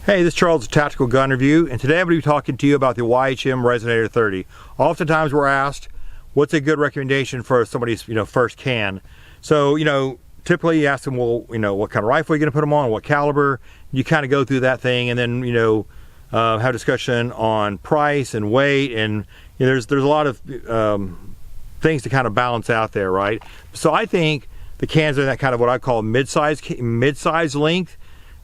Hey, this is Charles, Tactical Gun Review, and today I'm going to be talking to you about the YHM Resonator 30. Oftentimes we're asked, what's a good recommendation for somebody's first can? So, typically you ask them, well, what kind of rifle are you going to put them on, what caliber? You kind of go through that thing, and then, have a discussion on price and weight, and there's a lot of things to kind of balance out there, right? So I think the cans are that kind of what I call mid-size length.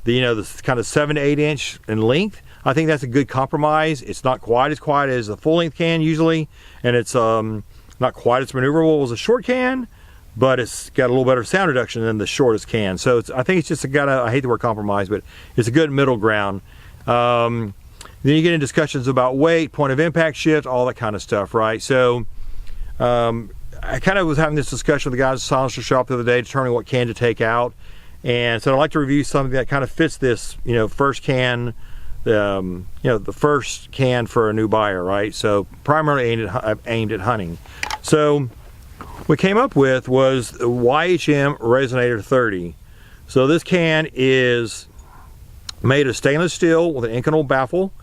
The kind of 7 to 8 inch in length. I think that's a good compromise. It's not quite as a full length can usually, and it's not quite as maneuverable as a short can, but it's got a little better sound reduction than the shortest can. So I think it's just I hate the word compromise, but it's a good middle ground. Then you get in discussions about weight, point of impact shift, all that kind of stuff, right? So I kind of was having this discussion with the guys at the silencer shop the other day, determining what can to take out. And so I'd like to review something that kind of fits this, first can, the first can for a new buyer, right? So primarily aimed at hunting. So what we came up with was the YHM Resonator 30. So this can is made of stainless steel with an Inconel baffle.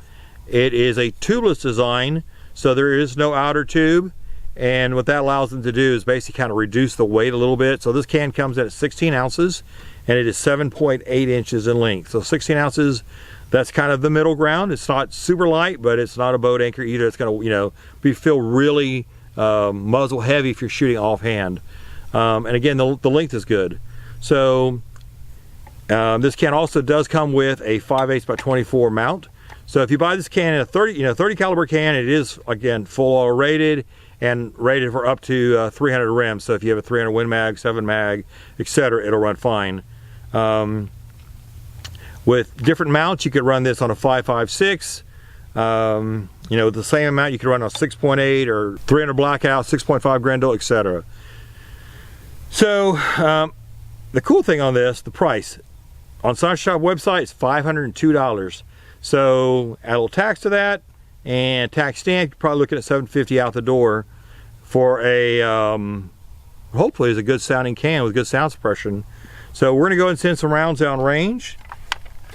It is a tubeless design, so there is no outer tube. And what that allows them to do is basically kind of reduce the weight a little bit. So this can comes in at 16 ounces. And it is 7.8 inches in length. So 16 ounces, that's kind of the middle ground. It's not super light, but it's not a boat anchor either. It's going to, feel really muzzle heavy if you're shooting offhand. And again, the length is good. So this can also does come with a 5/8 by 24 mount. So if you buy this can in a 30 caliber can, it is again full auto rated and rated for up to 300 rims. So if you have a 300 Win Mag, 7 Mag, etc., it'll run fine. With different mounts, you could run this on a 5.56. With the same amount, you could run on a 6.8 or 300 Blackout, 6.5 Grendel, etc. So the cool thing on this, the price on Silencer Shop website is $502. So add a little tax to that, and tax stamp, you're probably looking at $750 out the door for a hopefully is a good sounding can with good sound suppression. So we're gonna go and send some rounds down range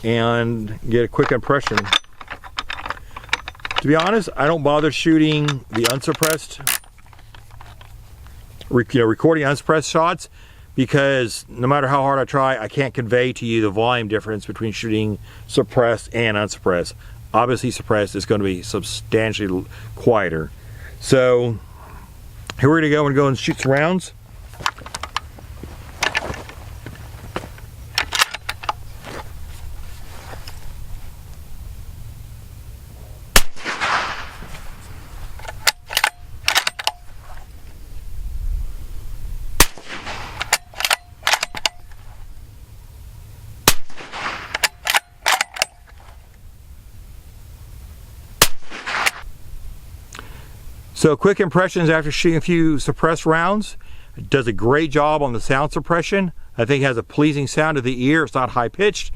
and get a quick impression. To be honest, I don't bother shooting the unsuppressed, recording unsuppressed shots, because no matter how hard I try, I can't convey to you the volume difference between shooting suppressed and unsuppressed. Obviously suppressed is going to be substantially quieter. So here we're going to go and shoot some rounds. So quick impressions after shooting a few suppressed rounds. It does a great job on the sound suppression. I think it has a pleasing sound to the ear. It's not high pitched.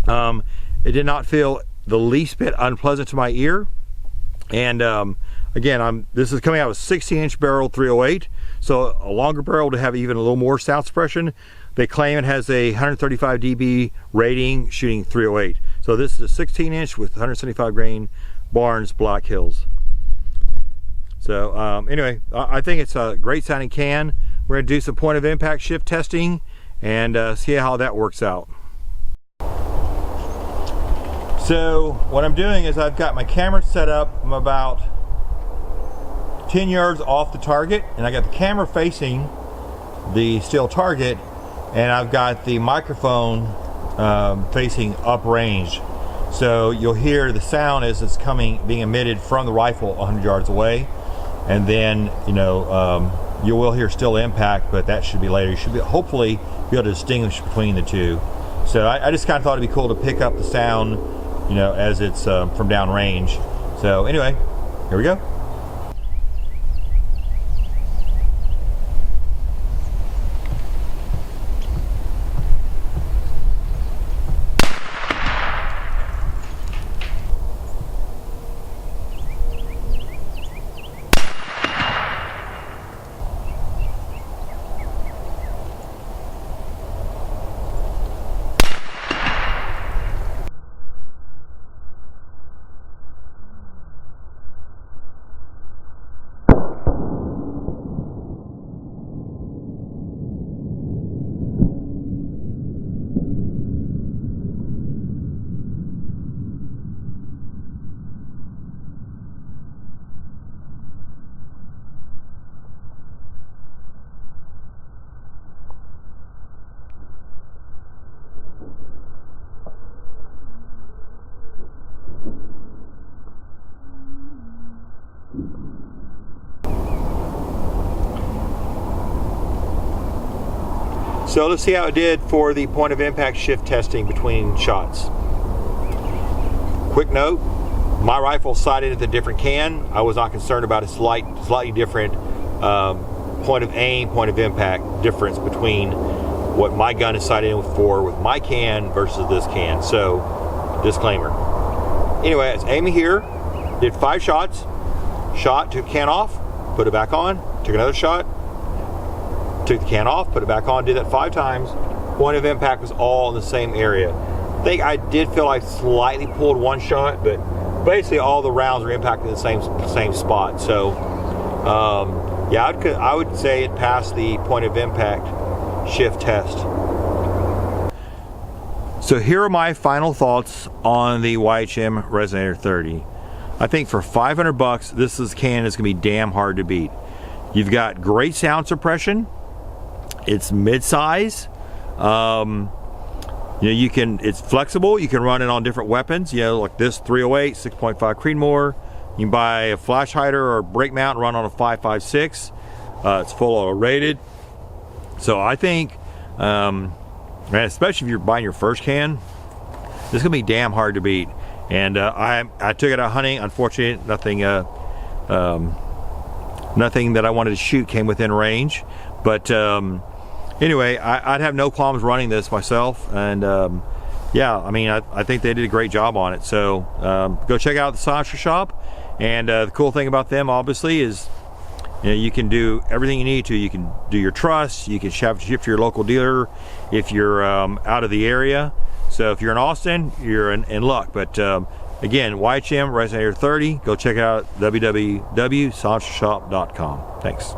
It did not feel the least bit unpleasant to my ear. And again, this is coming out with 16-inch barrel 308. So a longer barrel to have even a little more sound suppression. They claim it has a 135 dB rating shooting 308. So this is a 16-inch with 175 grain Barnes Black Hills. So anyway, I think it's a great sounding can. We're going to do some point of impact shift testing and see how that works out. So what I'm doing is I've got my camera set up. I'm about 10 yards off the target, and I got the camera facing the steel target, and I've got the microphone facing uprange. So you'll hear the sound as it's being emitted from the rifle 100 yards away. And then, you will hear still impact, but that should be later. You should hopefully be able to distinguish between the two. So I just kind of thought it'd be cool to pick up the sound, as it's from downrange. So anyway, here we go. So let's see how it did for the point of impact shift testing between shots. Quick note, my rifle sighted at the different can. I was not concerned about a slightly different point of aim, point of impact difference between what my gun is sighted in for with my can versus this can. So, disclaimer. Anyway, I was aiming here, did 5 shots, shot, took the can off, put it back on, took another shot, took the can off, put it back on, did that 5 times. Point of impact was all in the same area. I think I did feel I slightly pulled one shot, but basically all the rounds were impacted in the same spot. So, yeah, I would say it passed the point of impact shift test. So here are my final thoughts on the YHM Resonator 30. I think for 500 bucks, this can is gonna be damn hard to beat. You've got great sound suppression. It's mid-size. You know, it's flexible. You can run it on different weapons. You know, like this 308, 6.5 Creedmoor. You can buy a flash hider or brake mount and run on a 5.56. It's full auto rated. So I think, man, especially if you're buying your first can, this is gonna be damn hard to beat. And I took it out hunting. Unfortunately, nothing that I wanted to shoot came within range. But anyway, I'd have no qualms running this myself. And yeah, I mean, I think they did a great job on it. So go check out the Silencer Shop. And the cool thing about them, obviously, is you know, you can do everything you need to. You can do your truss. You can ship to your local dealer if you're out of the area. So if you're in Austin, you're in luck. But again, YHM Resonator 30. Go check it out at www.silencershop.com. Thanks.